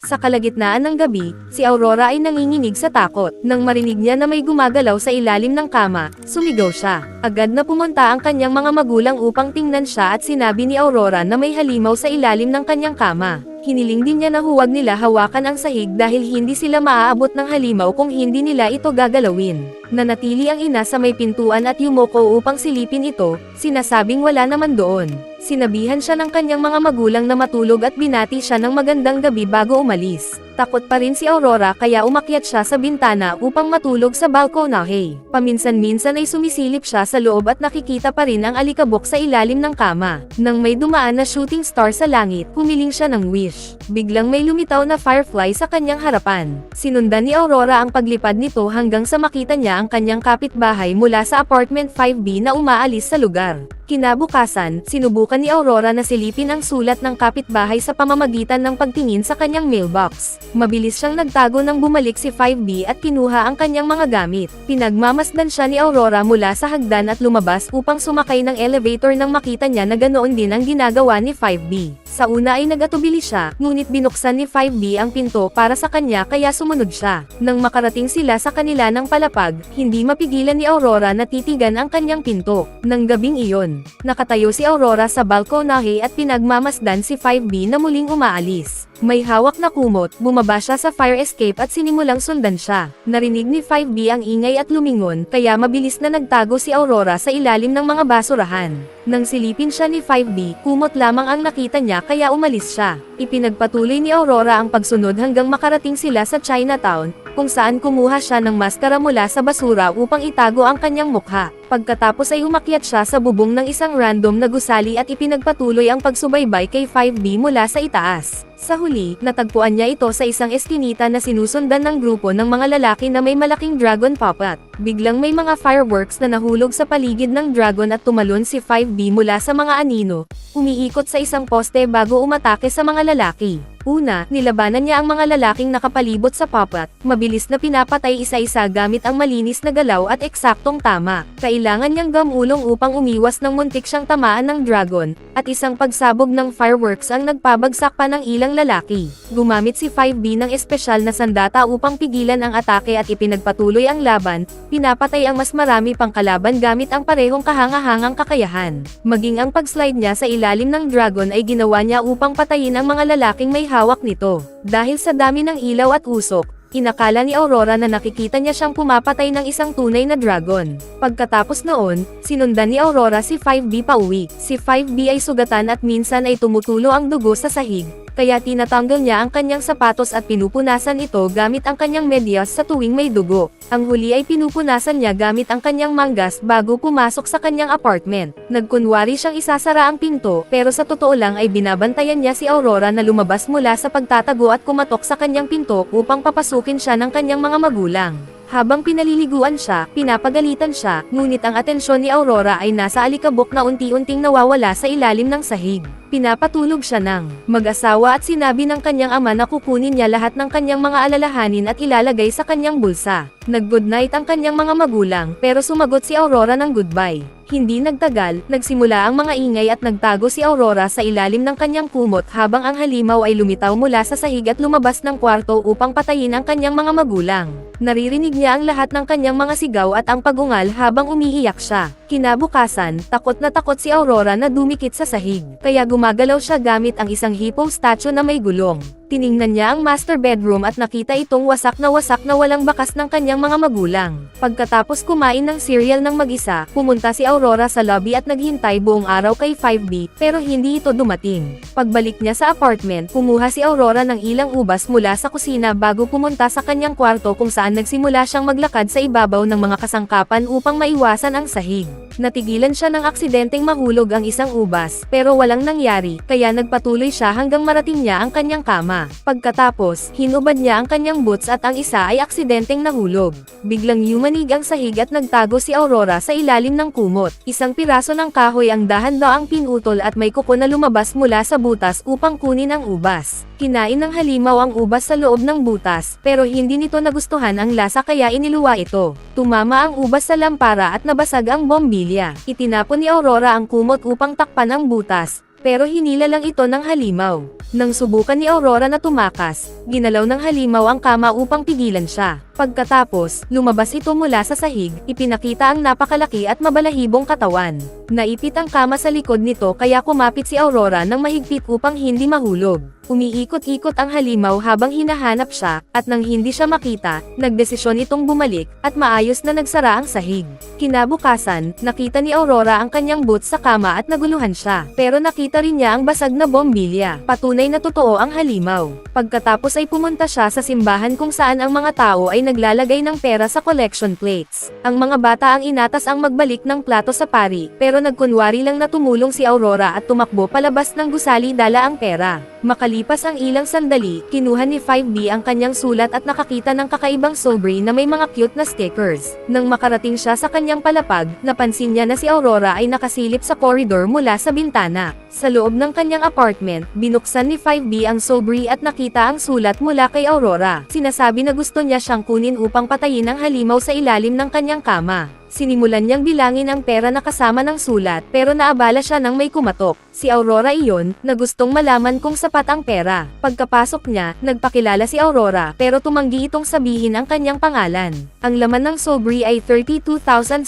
Sa kalagitnaan ng gabi, si Aurora ay nanginginig sa takot. Nang marinig niya na may gumagalaw sa ilalim ng kama, sumigaw siya. Agad na pumunta ang kanyang mga magulang upang tingnan siya at sinabi ni Aurora na may halimaw sa ilalim ng kanyang kama. Hiniling din niya na huwag nila hawakan ang sahig dahil hindi sila maaabot ng halimaw kung hindi nila ito gagalawin. Nanatili ang ina sa may pintuan at yumoko upang silipin ito, sinasabing wala naman doon. Sinabihan siya ng kanyang mga magulang na matulog at binati siya ng magandang gabi bago umalis. Takot pa rin si Aurora kaya umakyat siya sa bintana upang matulog sa balkonahe. Paminsan-minsan ay sumisilip siya sa loob at nakikita pa rin ang alikabok sa ilalim ng kama. Nang may dumaan na shooting star sa langit, humiling siya ng wish. Biglang may lumitaw na firefly sa kanyang harapan. Sinundan ni Aurora ang paglipad nito hanggang sa makita niya ang kanyang kapitbahay mula sa apartment 5B na umaalis sa lugar. Kinabukasan, sinubukan ni Aurora na silipin ang sulat ng kapitbahay sa pamamagitan ng pagtingin sa kanyang mailbox. Mabilis siyang nagtago nang bumalik si 5B at kinuha ang kanyang mga gamit. Pinagmamasdan siya ni Aurora mula sa hagdan at lumabas upang sumakay ng elevator nang makita niya na ganoon din ang ginagawa ni 5B. Sa una ay nagatubili siya, ngunit binuksan ni 5B ang pinto para sa kanya kaya sumunod siya. Nang makarating sila sa kanila ng palapag, hindi mapigilan ni Aurora na titigan ang kanyang pinto. Nang gabing iyon, nakatayo si Aurora sa balkonahe at pinagmamasdan si 5B na muling umaalis. May hawak na kumot, bumaba siya sa fire escape at sinimulang sundan siya. Narinig ni 5B ang ingay at lumingon, kaya mabilis na nagtago si Aurora sa ilalim ng mga basurahan. Nang silipin siya ni 5B, kumot lamang ang nakita niya kaya umalis siya. Ipinagpatuloy ni Aurora ang pagsunod hanggang makarating sila sa Chinatown, kung saan kumuha siya ng maskara mula sa basura upang itago ang kanyang mukha. Pagkatapos ay umakyat siya sa bubong ng isang random na gusali at ipinagpatuloy ang pagsubaybay kay 5B mula sa itaas. Sa huli, natagpuan niya ito sa isang eskinita na sinusundan ng grupo ng mga lalaki na may malaking dragon puppet. Biglang may mga fireworks na nahulog sa paligid ng dragon at tumalon si 5B mula sa mga anino, umiikot sa isang poste bago umatake sa mga lalaki. Una, nilabanan niya ang mga lalaking nakapalibot sa puppet, mabilis na pinapatay isa-isa gamit ang malinis na galaw at eksaktong tama. Kailangan niyang gamulong upang umiwas ng muntik siyang tamaan ng dragon, at isang pagsabog ng fireworks ang nagpabagsak pa ng ilang lalaki. Gumamit si 5B ng espesyal na sandata upang pigilan ang atake at ipinagpatuloy ang laban, pinapatay ang mas marami pang kalaban gamit ang parehong kahangahangang kakayahan. Maging ang pagslide niya sa ilalim ng dragon ay ginawa niya upang patayin ang mga lalaking may hawak nito. Dahil sa dami ng ilaw at usok, inakala ni Aurora na nakikita niya siyang pumapatay ng isang tunay na dragon. Pagkatapos noon, sinundan ni Aurora si 5B pauwi. Si 5B ay sugatan at minsan ay tumutulo ang dugo sa sahig, kaya tinatanggal niya ang kanyang sapatos at pinupunasan ito gamit ang kanyang medyas sa tuwing may dugo. Ang huli ay pinupunasan niya gamit ang kanyang manggas bago pumasok sa kanyang apartment. Nagkunwari siyang isasara ang pinto, pero sa totoo lang ay binabantayan niya si Aurora na lumabas mula sa pagtatago at kumatok sa kanyang pinto upang papasukin siya ng kanyang mga magulang. Habang pinaliliguan siya, pinapagalitan siya, ngunit ang atensyon ni Aurora ay nasa alikabok na unti-unting nawawala sa ilalim ng sahig. Pinapatulog siya ng mag-asawa at sinabi ng kanyang ama na kukunin niya lahat ng kanyang mga alalahanin at ilalagay sa kanyang bulsa. Nag-goodnight ang kanyang mga magulang, pero sumagot si Aurora ng goodbye. Hindi nagtagal, nagsimula ang mga ingay at nagtago si Aurora sa ilalim ng kanyang kumot habang ang halimaw ay lumitaw mula sa sahig at lumabas ng kwarto upang patayin ang kanyang mga magulang. Naririnig niya ang lahat ng kanyang mga sigaw at ang pagungal habang umiiyak siya. Kinabukasan, takot na takot si Aurora na dumikit sa sahig, kaya gumagalaw siya gamit ang isang hippo statue na may gulong. Tiningnan niya ang master bedroom at nakita itong wasak na walang bakas ng kanyang mga magulang. Pagkatapos kumain ng cereal ng mag-isa, pumunta si Aurora sa lobby at naghintay buong araw kay 5B, pero hindi ito dumating. Pagbalik niya sa apartment, kumuha si Aurora ng ilang ubas mula sa kusina bago pumunta sa kanyang kwarto kung saan nagsimula siyang maglakad sa ibabaw ng mga kasangkapan upang maiwasan ang sahig. Natigilan siya ng aksidenteng mahulog ang isang ubas, pero walang nangyari, kaya nagpatuloy siya hanggang marating niya ang kanyang kama. Pagkatapos, hinubad niya ang kanyang boots at ang isa ay aksidenteng nahulog. Biglang yumanig ang sahig at nagtago si Aurora sa ilalim ng kumot. Isang piraso ng kahoy ang dahan-daang pinutol at may kuko na lumabas mula sa butas upang kunin ang ubas. Kinain ng halimaw ang ubas sa loob ng butas, pero hindi nito nagustuhan ang lasa kaya iniluwa ito. Tumama ang ubas sa lampara at nabasag ang bombilya. Itinapon ni Aurora ang kumot upang takpan ang butas, pero hinila lang ito ng halimaw. Nang subukan ni Aurora na tumakas, ginalaw ng halimaw ang kama upang pigilan siya. Pagkatapos, lumabas ito mula sa sahig, ipinakita ang napakalaki at mabalahibong katawan. Naipit ang kama sa likod nito kaya kumapit si Aurora ng mahigpit upang hindi mahulog. Umiikot-ikot ang halimaw habang hinahanap siya, at nang hindi siya makita, nagdesisyon itong bumalik, at maayos na nagsara ang sahig. Kinabukasan, nakita ni Aurora ang kanyang boots sa kama at naguluhan siya. Pero nakita rin niya ang basag na bombilya. Patunay na totoo ang halimaw. Pagkatapos ay pumunta siya sa simbahan kung saan ang mga tao ay naglalagay ng pera sa collection plates. Ang mga bata ang inatas ang magbalik ng plato sa pari, pero nagkunwari lang na tumulong si Aurora at tumakbo palabas ng gusali dala ang pera. Makalipas ang ilang sandali, kinuha ni 5B ang kanyang sulat at nakakita ng kakaibang sobre na may mga cute na stickers. Nang makarating siya sa kanyang palapag, napansin niya na si Aurora ay nakasilip sa koridor mula sa bintana. Sa loob ng kanyang apartment, binuksan ni 5B ang sobre at nakita ang sulat mula kay Aurora. Sinasabi na gusto niya siyang kunin upang patayin ang halimaw sa ilalim ng kanyang kama. Sinimulan niyang bilangin ang pera na kasama ng sulat pero naabala siya nang may kumatok. Si Aurora iyon, na gustong malaman kung sapat ang pera. Pagkapasok niya, nagpakilala si Aurora pero tumanggi itong sabihin ang kanyang pangalan. Ang laman ng sobre ay 32,742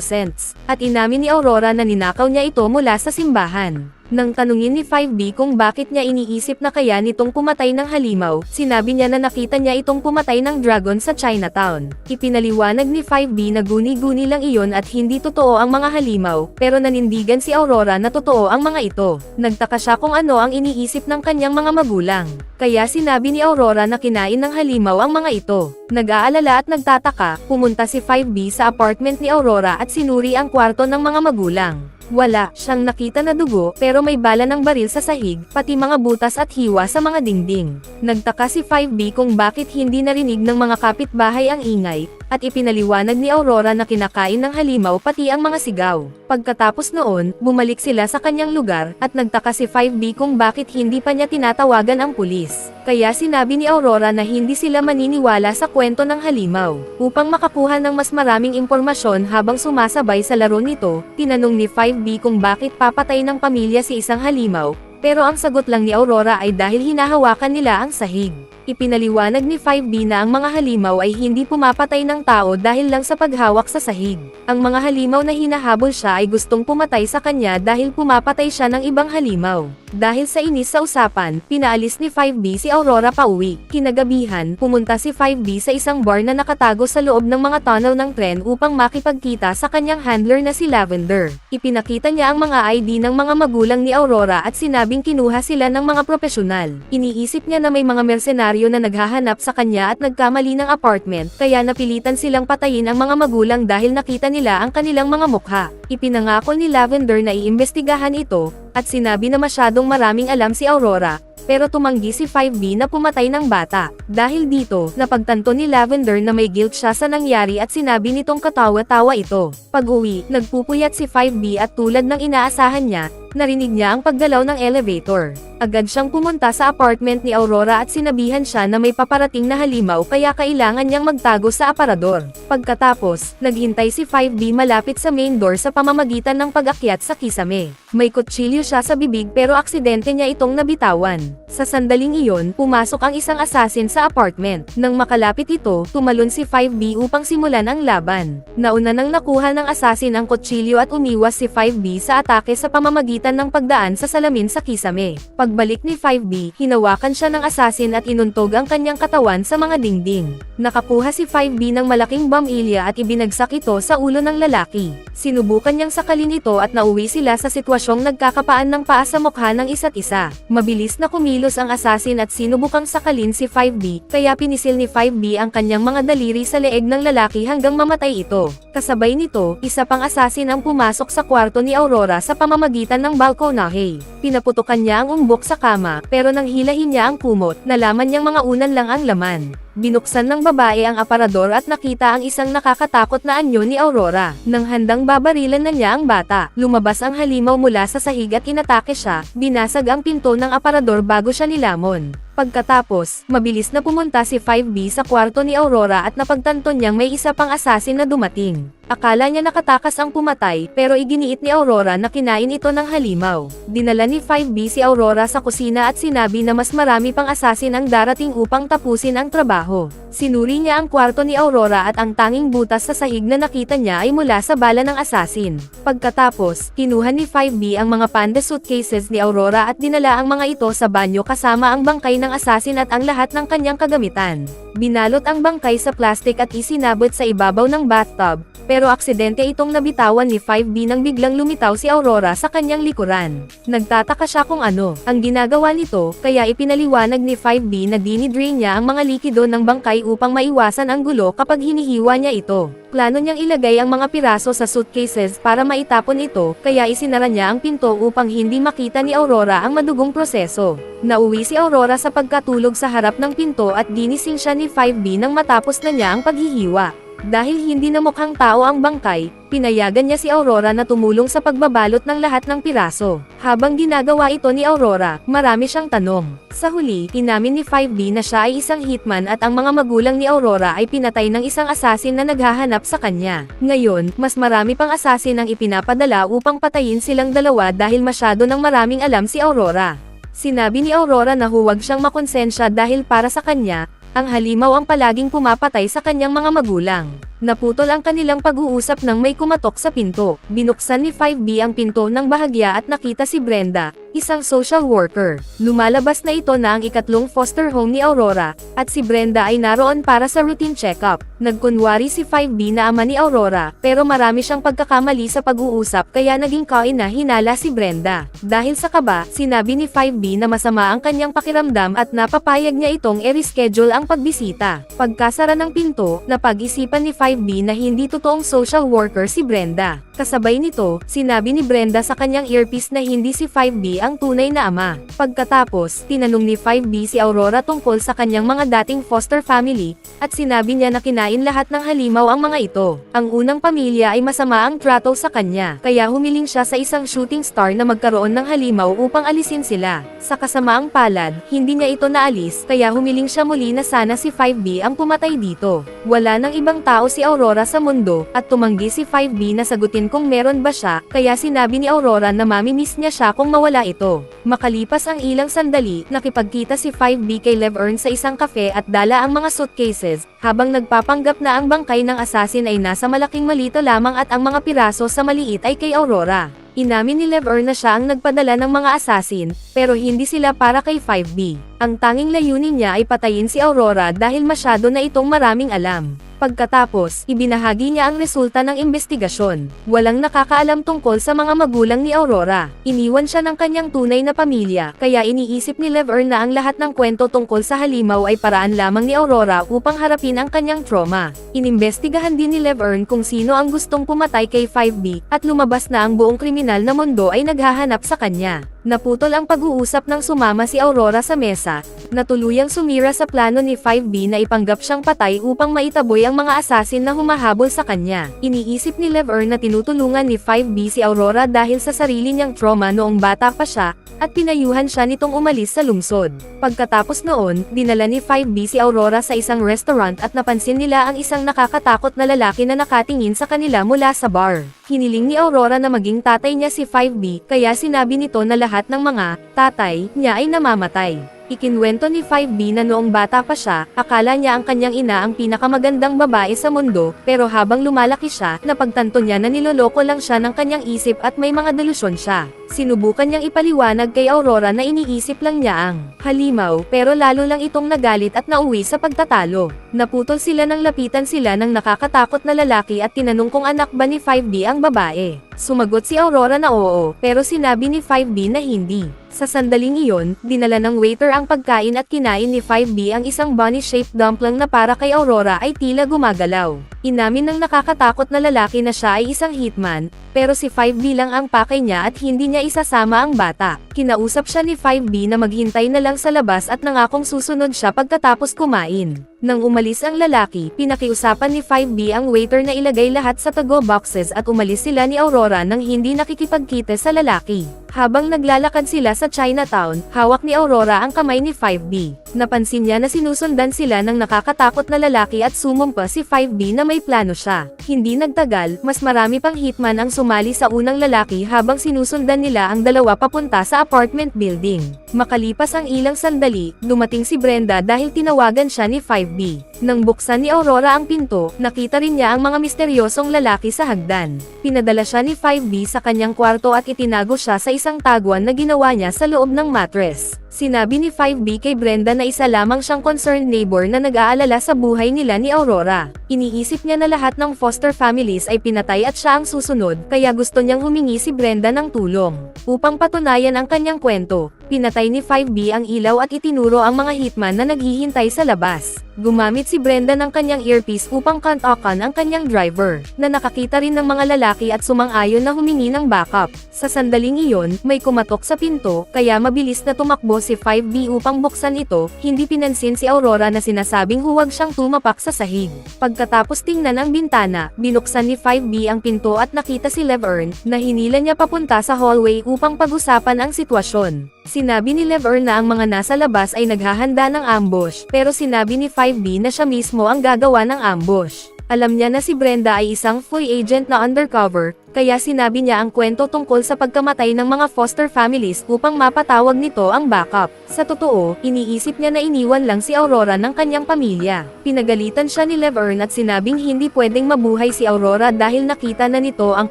cents. At inamin ni Aurora na ninakaw niya ito mula sa simbahan. Nang tanungin ni 5B kung bakit niya iniisip na kaya nitong pumatay ng halimaw, sinabi niya na nakita niya itong pumatay ng dragon sa Chinatown. Ipinaliwanag ni 5B na guni-guni lang iyon at hindi totoo ang mga halimaw, pero nanindigan si Aurora na totoo ang mga ito. Nagtaka siya kung ano ang iniisip ng kanyang mga magulang. Kaya sinabi ni Aurora na kinain ng halimaw ang mga ito. Nag-aalala at nagtataka, pumunta si 5B sa apartment ni Aurora at sinuri ang kwarto ng mga magulang. Wala siyang nakita na dugo pero may bala ng baril sa sahig, pati mga butas at hiwa sa mga dingding. Nagtaka si 5B kung bakit hindi narinig ng mga kapitbahay ang ingay, at ipinaliwanag ni Aurora na kinakain ng halimaw pati ang mga sigaw. Pagkatapos noon, bumalik sila sa kanyang lugar, at nagtaka si 5B kung bakit hindi pa niya tinatawagan ang pulis. Kaya sinabi ni Aurora na hindi sila maniniwala sa kwento ng halimaw. Upang makakuha ng mas maraming impormasyon habang sumasabay sa laro nito, tinanong ni 5B kung bakit papatay ng pamilya si isang halimaw, pero ang sagot lang ni Aurora ay dahil hinahawakan nila ang sahig. Ipinaliwanag ni 5B na ang mga halimaw ay hindi pumapatay ng tao dahil lang sa paghawak sa sahig. Ang mga halimaw na hinahabol siya ay gustong pumatay sa kanya dahil pumapatay siya ng ibang halimaw. Dahil sa inis sa usapan, pinaalis ni 5B si Aurora pauwi. Kinagabihan, pumunta si 5B sa isang bar na nakatago sa loob ng mga tunnel ng tren upang makipagkita sa kanyang handler na si Lavender. Ipinakita niya ang mga ID ng mga magulang ni Aurora at sinabing kinuha sila ng mga propesyonal. Iniisip niya na may mga mersenaryo na naghahanap sa kanya at nagkamali ng apartment, kaya napilitan silang patayin ang mga magulang dahil nakita nila ang kanilang mga mukha. Ipinangako ni Lavender na iimbestigahan ito, at sinabi na masyadong maraming alam si Aurora, pero tumanggi si 5B na pumatay ng bata. Dahil dito, napagtanto ni Lavender na may guilt siya sa nangyari at sinabi nitong katawa-tawa ito. Pag-uwi, nagpupuyat si 5B at tulad ng inaasahan niya, narinig niya ang paggalaw ng elevator. Agad siyang pumunta sa apartment ni Aurora at sinabihan siya na may paparating na halimaw kaya kailangan niyang magtago sa aparador. Pagkatapos, naghintay si 5B malapit sa main door sa pamamagitan ng pag-akyat sa kisame. May kutsilyo siya sa bibig pero aksidente niya itong nabitawan. Sa sandaling iyon, pumasok ang isang assassin sa apartment. Nang makalapit ito, tumalon si 5B upang simulan ang laban. Nauna nang nakuha ng assassin ang kutsilyo at umiwas si 5B sa atake sa pamamagitan ng pagdaan sa salamin sa kisame. Pagbalik ni 5B, hinawakan siya ng assassin at inuntog ang kanyang katawan sa mga dingding. Nakakuha si 5B ng malaking bombilya at ibinagsak ito sa ulo ng lalaki. Sinubukan niyang sakalin ito at nauwi sila sa sitwasyong nagkakapaan ng paa sa mukha ng isa't isa. Mabilis na kumilos ang assassin at sinubukang sakalin si 5B, kaya pinisil ni 5B ang kanyang mga daliri sa leeg ng lalaki hanggang mamatay ito. Kasabay nito, isa pang assassin ang pumasok sa kwarto ni Aurora sa pamamagitan ng balkonahe. Pinaputukan niya ang umbok sa kama, pero nang hilahin niya ang kumot, nalaman niyang mga unan lang ang laman. Binuksan ng babae ang aparador at nakita ang isang nakakatakot na anyo ni Aurora. Nang handang babarilan na niya ang bata, lumabas ang halimaw mula sa sahig at inatake siya, binasag ang pinto ng aparador bago siya nilamon. Pagkatapos, mabilis na pumunta si 5B sa kwarto ni Aurora at napagtanto niyang may isa pang asasin na dumating. Akala niya nakatakas ang pumatay, pero iginiit ni Aurora na kinain ito ng halimaw. Dinala ni 5B si Aurora sa kusina at sinabi na mas marami pang asasin ang darating upang tapusin ang trabaho. Sinuri niya ang kwarto ni Aurora at ang tanging butas sa sahig na nakita niya ay mula sa bala ng asasin. Pagkatapos, kinuha ni 5B ang mga panda suitcases ni Aurora at dinala ang mga ito sa banyo kasama ang bangkay ng asasin at ang lahat ng kanyang kagamitan. Binalot ang bangkay sa plastik at isinabot sa ibabaw ng bathtub, pero aksidente itong nabitawan ni 5B nang biglang lumitaw si Aurora sa kanyang likuran. Nagtataka siya kung ano ang ginagawa nito, kaya ipinaliwanag ni 5B na dinidrain niya ang mga likido ng bangkay upang maiwasan ang gulo kapag hinihiwa niya ito. Plano niyang ilagay ang mga piraso sa suitcases para maitapon ito, kaya isinara niya ang pinto upang hindi makita ni Aurora ang madugong proseso. Nauwi si Aurora sa pagkatulog sa harap ng pinto at ginising siya ni 5B nang matapos na niya ang paghihiwa. Dahil hindi na mukhang tao ang bangkay, pinayagan niya si Aurora na tumulong sa pagbabalot ng lahat ng piraso. Habang ginagawa ito ni Aurora, marami siyang tanong. Sa huli, inamin ni 5B na siya ay isang hitman at ang mga magulang ni Aurora ay pinatay ng isang asasin na naghahanap sa kanya. Ngayon, mas marami pang asasin ang ipinapadala upang patayin silang dalawa dahil masyado ng maraming alam si Aurora. Sinabi ni Aurora na huwag siyang makonsensya dahil para sa kanya, ang halimaw ang palaging pumapatay sa kanyang mga magulang. Naputol ang kanilang pag-uusap nang may kumatok sa pinto. Binuksan ni 5B ang pinto ng bahagya at nakita si Brenda, isang social worker. Lumalabas na ito na ang ikatlong foster home ni Aurora, at si Brenda ay naroon para sa routine check-up. Nagkunwari si 5B na ama ni Aurora, pero marami siyang pagkakamali sa pag-uusap kaya naging kaina-hinala si Brenda. Dahil sa kaba, sinabi ni 5B na masama ang kanyang pakiramdam at napapayag niya itong i-reschedule ang pagbisita. Pagkasara ng pinto, napag-isipan ni 5B na hindi totoong social worker si Brenda. Kasabay nito, sinabi ni Brenda sa kanyang earpiece na hindi si 5B ang tunay na ama. Pagkatapos, tinanong ni 5B si Aurora tungkol sa kanyang mga dating foster family, at sinabi niya na kinain lahat ng halimaw ang mga ito. Ang unang pamilya ay masama ang trato sa kanya, kaya humiling siya sa isang shooting star na magkaroon ng halimaw upang alisin sila. Sa kasamaang palad, hindi niya ito naalis, kaya humiling siya muli na sana si 5B ang pumatay dito. Wala nang ibang tao si Aurora sa mundo, at tumanggi si 5B na sagutin kung meron ba siya, kaya sinabi ni Aurora na mamimiss niya siya kung mawala ito. Makalipas ang ilang sandali, nakipagkita si 5B kay Leverne sa isang cafe at dala ang mga suitcases, habang nagpapanggap na ang bangkay ng asasin ay nasa malaking malito lamang at ang mga piraso sa maliit ay kay Aurora. Inamin ni Leverne na siya ang nagpadala ng mga asasin, pero hindi sila para kay 5B. Ang tanging layunin niya ay patayin si Aurora dahil masyado na itong maraming alam. Pagkatapos, ibinahagi niya ang resulta ng investigasyon. Walang nakakaalam tungkol sa mga magulang ni Aurora. Iniwan siya ng kanyang tunay na pamilya, kaya iniisip ni Leverne na ang lahat ng kwento tungkol sa halimaw ay paraan lamang ni Aurora upang harapin ang kanyang trauma. Inimbestigahan din ni Leverne kung sino ang gustong pumatay kay 5B, at lumabas na ang buong kriminal na mundo ay naghahanap sa kanya. Naputol ang pag-uusap nang sumama si Aurora sa mesa, na tuluyang sumira sa plano ni 5B na ipanggap siyang patay upang maitaboy ang mga asasin na humahabol sa kanya. Iniisip ni Leverne na tinutulungan ni 5B si Aurora dahil sa sarili niyang trauma noong bata pa siya, at pinayuhan siya nitong umalis sa lungsod. Pagkatapos noon, dinala ni 5B si Aurora sa isang restaurant at napansin nila ang isang nakakatakot na lalaki na nakatingin sa kanila mula sa bar. Hiniling ni Aurora na maging tatay niya si 5B, kaya sinabi nito na lahat ng mga tatay niya ay namamatay. Ikinwento ni 5B na noong bata pa siya, akala niya ang kanyang ina ang pinakamagandang babae sa mundo, pero habang lumalaki siya, napagtanto niya na niloloko lang siya ng kanyang isip at may mga delusyon siya. Sinubukan niyang ipaliwanag kay Aurora na iniisip lang niya ang halimaw, pero lalo lang itong nagalit at nauwi sa pagtatalo. Naputol sila nang lapitan sila ng nakakatakot na lalaki at tinanong kung anak ba ni 5B ang babae. Sumagot si Aurora na oo, pero sinabi ni 5B na hindi. Sa sandaling iyon, dinala ng waiter ang pagkain at kinain ni 5B ang isang bunny-shaped dumpling na para kay Aurora ay tila gumagalaw. Inamin ng nakakatakot na lalaki na siya ay isang hitman, pero si 5B lang ang pakay niya at hindi niya isasama ang bata. Kinausap siya ni 5B na maghintay na lang sa labas at nangakong susunod siya pagkatapos kumain. Nang umalis ang lalaki, pinakiusapan ni 5B ang waiter na ilagay lahat sa to-go boxes at umalis sila ni Aurora nang hindi nakikipagkita sa lalaki. Habang naglalakad sila sa Chinatown, hawak ni Aurora ang kamay ni 5B. Napansin niya na sinusundan sila ng nakakatakot na lalaki at sumumpa si 5B na may plano siya. Hindi nagtagal, mas marami pang hitman ang sumali sa unang lalaki habang sinusundan nila ang dalawa papunta sa apartment building. Makalipas ang ilang sandali, dumating si Brenda dahil tinawagan siya ni 5B. Nang buksan ni Aurora ang pinto, nakita rin niya ang mga misteryosong lalaki sa hagdan. Pinadala siya ni 5B sa kanyang kwarto at itinago siya sa isang taguan na ginawa niya sa loob ng mattress. Sinabi ni 5B kay Brenda na isa lamang siyang concerned neighbor na nag-aalala sa buhay nila ni Aurora. Iniisip niya na lahat ng foster families ay pinatay at siya ang susunod, kaya gusto niyang humingi si Brenda ng tulong. Upang patunayan ang kanyang kwento, pinatay ni 5B ang ilaw at itinuro ang mga hitman na naghihintay sa labas. Gumamit si Brenda ng kanyang earpiece upang kontakan ang kanyang driver, na nakakita rin ng mga lalaki at sumang-ayon na humingi ng backup. Sa sandaling iyon, may kumatok sa pinto, kaya mabilis na tumakbo si 5B upang buksan ito. Hindi pinansin si Aurora na sinasabing huwag siyang tumapak sa sahig. Pagkatapos tingnan ang bintana, binuksan ni 5B ang pinto at nakita si Laverne, na hinila niya papunta sa hallway upang pag-usapan ang sitwasyon. Sinabi ni Laverne na ang mga nasa labas ay naghahanda ng ambush, pero sinabi ni 5B na siya mismo ang gagawa ng ambush. Alam niya na si Brenda ay isang FOI agent na undercover, kaya sinabi niya ang kwento tungkol sa pagkamatay ng mga foster families upang mapatawag nito ang backup. Sa totoo, iniisip niya na iniwan lang si Aurora ng kanyang pamilya. Pinagalitan siya ni Laverne at sinabing hindi pwedeng mabuhay si Aurora dahil nakita na nito ang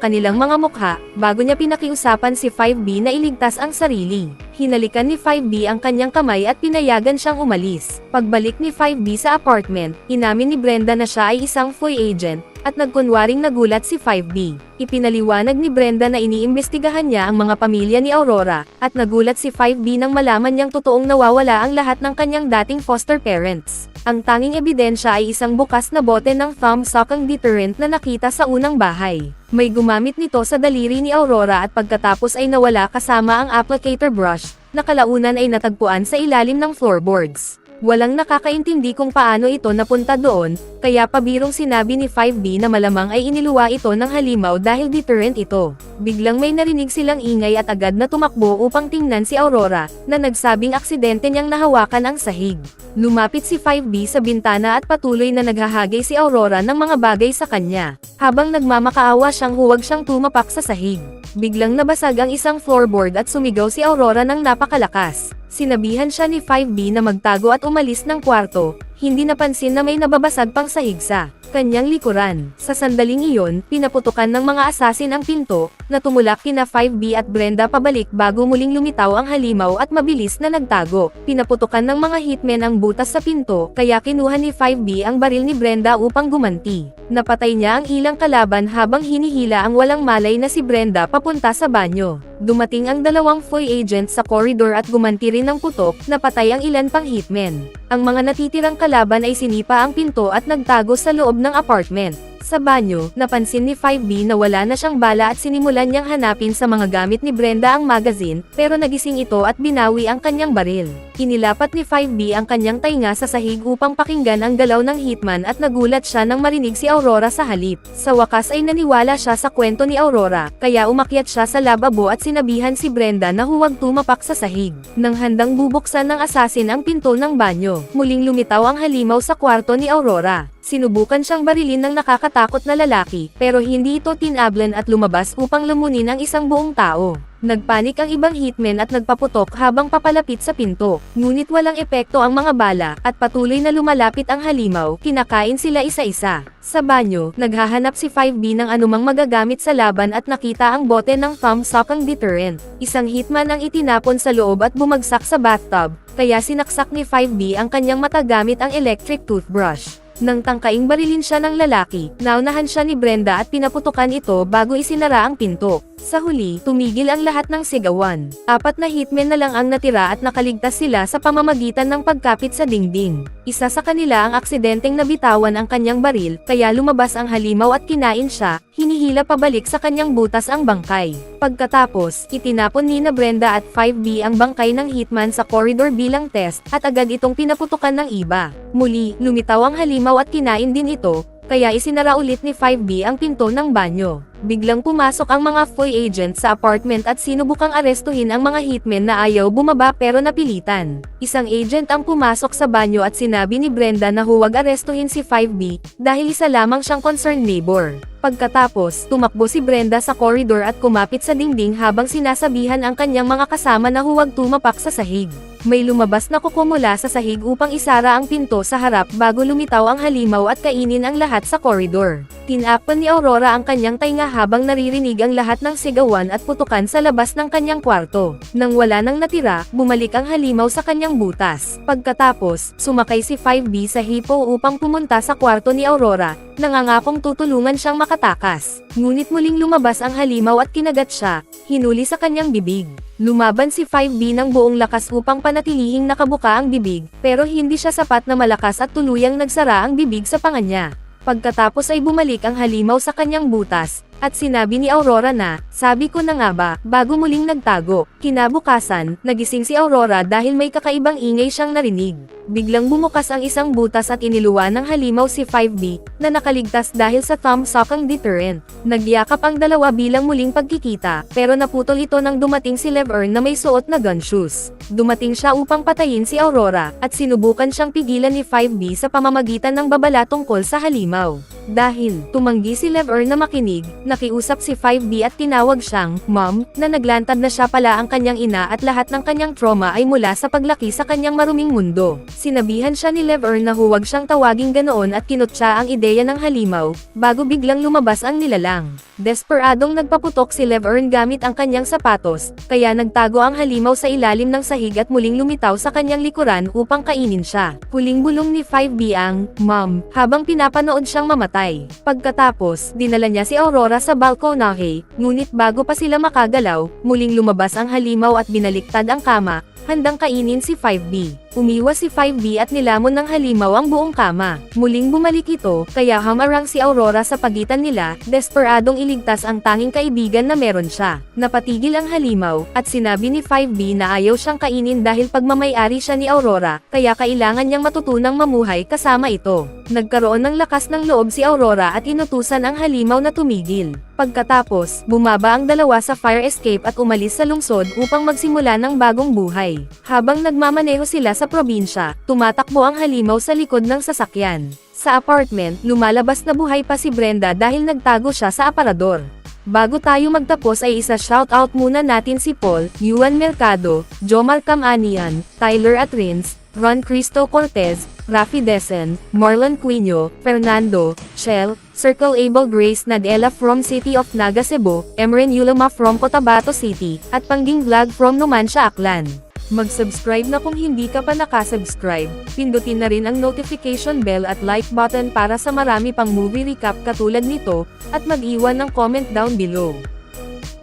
kanilang mga mukha, bago niya pinakiusapan si 5B na iligtas ang sarili. Hinalikan ni 5B ang kanyang kamay at pinayagan siyang umalis. Pagbalik ni 5B sa apartment, inamin ni Brenda na siya ay isang FOI agent, at nagkunwaring nagulat si 5B. Ipinaliwanag ni Brenda na iniimbestigahan niya ang mga pamilya ni Aurora, at nagulat si 5B nang malaman niyang totoong nawawala ang lahat ng kanyang dating foster parents. Ang tanging ebidensya ay isang bukas na bote ng thumb sucking deterrent na nakita sa unang bahay. May gumamit nito sa daliri ni Aurora at pagkatapos ay nawala kasama ang applicator brush, na kalaunan ay natagpuan sa ilalim ng floorboards. Walang nakakaintindi kung paano ito napunta doon, kaya pabirong sinabi ni 5B na malamang ay iniluwa ito ng halimaw dahil deterrent ito. Biglang may narinig silang ingay at agad na tumakbo upang tingnan si Aurora, na nagsabing aksidente niyang nahawakan ang sahig. Lumapit si 5B sa bintana at patuloy na naghahagay si Aurora ng mga bagay sa kanya. Habang nagmamakaawa siyang huwag siyang tumapak sa sahig. Biglang nabasag ang isang floorboard at sumigaw si Aurora ng napakalakas. Sinabihan siya ni 5B na magtago at umalis ng kwarto, hindi napansin na may nababasag pang sahig sa kanyang likuran. Sa sandaling iyon, pinaputukan ng mga asasin ang pinto, na tumulak kina 5B at Brenda pabalik bago muling lumitaw ang halimaw at mabilis na nagtago. Pinaputukan ng mga hitmen ang butas sa pinto, kaya kinuha ni 5B ang baril ni Brenda upang gumanti. Napatay niya ang ilang kalaban habang hinihila ang walang malay na si Brenda papunta sa banyo. Dumating ang dalawang FOI agents sa koridor at gumanti rin ng putok, napatay ang ilan pang hitmen. Ang mga natitirang kalaban ay sinipa ang pinto at nagtago sa loob ng apartment. Sa banyo, napansin ni 5B na wala na siyang bala at sinimulan niyang hanapin sa mga gamit ni Brenda ang magazine, pero nagising ito at binawi ang kanyang baril. Inilapat ni 5B ang kanyang tainga sa sahig upang pakinggan ang galaw ng hitman at nagulat siya nang marinig si Aurora sa halip. Sa wakas ay naniwala siya sa kwento ni Aurora, kaya umakyat siya sa lababo at sinabihan si Brenda na huwag tumapak sa sahig. Nang handang bubuksan ng asasin ang pinto ng banyo, muling lumitaw ang halimaw sa kwarto ni Aurora. Sinubukan siyang barilin ng nakakatakot na lalaki, pero hindi ito tinablan at lumabas upang lumunin ang isang buong tao. Nagpanik ang ibang hitmen at nagpaputok habang papalapit sa pinto, ngunit walang epekto ang mga bala, at patuloy na lumalapit ang halimaw, kinakain sila isa-isa. Sa banyo, naghahanap si 5B ng anumang magagamit sa laban at nakita ang bote ng thumb sucking deterrent. Isang hitman ang itinapon sa loob at bumagsak sa bathtub, kaya sinaksak ni 5B ang kanyang mata gamit ang electric toothbrush. Nang tangkaing barilin siya ng lalaki, naunahan siya ni Brenda at pinaputukan ito bago isinara ang pinto. Sa huli, tumigil ang lahat ng sigawan. 4 na hitmen na lang ang natira at nakaligtas sila sa pamamagitan ng pagkapit sa dingding. Isa sa kanila ang aksidenteng nabitawan ang kanyang baril, kaya lumabas ang halimaw at kinain siya, hinihila pabalik sa kanyang butas ang bangkay. Pagkatapos, itinapon ni Brenda at 5B ang bangkay ng hitman sa koridor bilang test, at agad itong pinaputukan ng iba. Muli, lumitaw ang halimaw at kinain din ito, kaya isinara ulit ni 5B ang pinto ng banyo. Biglang pumasok ang mga FOI agent sa apartment at sinubukang arestuhin ang mga hitmen na ayaw bumaba pero napilitan. Isang agent ang pumasok sa banyo at sinabi ni Brenda na huwag arestuhin si 5B, dahil isa lamang siyang concerned neighbor. Pagkatapos, tumakbo si Brenda sa koridor at kumapit sa dingding habang sinasabihan ang kanyang mga kasama na huwag tumapak sa sahig. May lumabas na kuko mula sa sahig upang isara ang pinto sa harap bago lumitaw ang halimaw at kainin ang lahat sa koridor. Tinapan ni Aurora ang kanyang tainga habang naririnig ang lahat ng sigawan at putukan sa labas ng kanyang kwarto. Nang wala nang natira, bumalik ang halimaw sa kanyang butas. Pagkatapos, sumakay si 5B sa hipo upang pumunta sa kwarto ni Aurora, nangangakong tutulungan siyang makatakas. Ngunit muling lumabas ang halimaw at kinagat siya, hinuli sa kanyang bibig. Lumaban si 5B ng buong lakas upang panatilihing nakabuka ang bibig, pero hindi siya sapat na malakas at tuluyang nagsara ang bibig sa panga niya. Pagkatapos ay bumalik ang halimaw sa kanyang butas, at sinabi ni Aurora na, sabi ko na nga ba, bago muling nagtago. Kinabukasan, nagising si Aurora dahil may kakaibang ingay siyang narinig. Biglang bumukas ang isang butas at iniluwa ng halimaw si 5B, na nakaligtas dahil sa thumbsuckang deterrent. Nagyakap ang dalawa bilang muling pagkikita, pero naputol ito nang dumating si Leverne na may suot na gun shoes. Dumating siya upang patayin si Aurora, at sinubukan siyang pigilan ni 5B sa pamamagitan ng babala tungkol sa halimaw. Dahil tumanggi si Leverne na makinig, nakiusap si 5B at tinawag siyang Mom, na naglantad na siya pala ang kanyang ina at lahat ng kanyang trauma ay mula sa paglaki sa kanyang maruming mundo. Sinabihan siya ni Leverne na huwag siyang tawaging ganoon at kinutya ang ideya ng halimaw, bago biglang lumabas ang nilalang. Desperadong nagpaputok si Leverne gamit ang kanyang sapatos, kaya nagtago ang halimaw sa ilalim ng sahig at muling lumitaw sa kanyang likuran upang kainin siya. Huling bulong ni 5B ang Mom, habang pinapanood siyang mamatay. Pagkatapos, dinala niya si Aurora sa balkonahe, ngunit bago pa sila makagalaw, muling lumabas ang halimaw at binaliktad ang kama, handang kainin si 5B. Umiwas si 5B at nilamon ng halimaw ang buong kama. Muling bumalik ito, kaya hamarang si Aurora sa pagitan nila, desperadong iligtas ang tanging kaibigan na meron siya. Napatigil ang halimaw, at sinabi ni 5B na ayaw siyang kainin dahil pagmamay-ari siya ni Aurora, kaya kailangan niyang matutunang mamuhay kasama ito. Nagkaroon ng lakas ng loob si Aurora at inutusan ang halimaw na tumigil. Pagkatapos, bumaba ang dalawa sa fire escape at umalis sa lungsod upang magsimula ng bagong buhay. Habang nagmamaneho sila sa probinsya, tumatakbo ang halimaw sa likod ng sasakyan. Sa apartment, lumalabas na buhay pa si Brenda dahil nagtago siya sa aparador. Bago tayo magtapos ay isa-shoutout muna natin si Paul, Yuan Mercado, Jomar Camanian, Tyler Atrins, Ron Cristo Cortez, Rafi Desen, Marlon Quino, Fernando, Shell, Circle Able Grace Nadella from City of Naga Cebu, Emren Yulama from Cotabato City, at Pangging Vlog from Numancia Aklan. Mag-subscribe na kung hindi ka pa nakasubscribe, pindutin na rin ang notification bell at like button para sa marami pang movie recap katulad nito, at mag-iwan ng comment down below.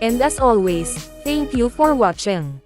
And as always, thank you for watching.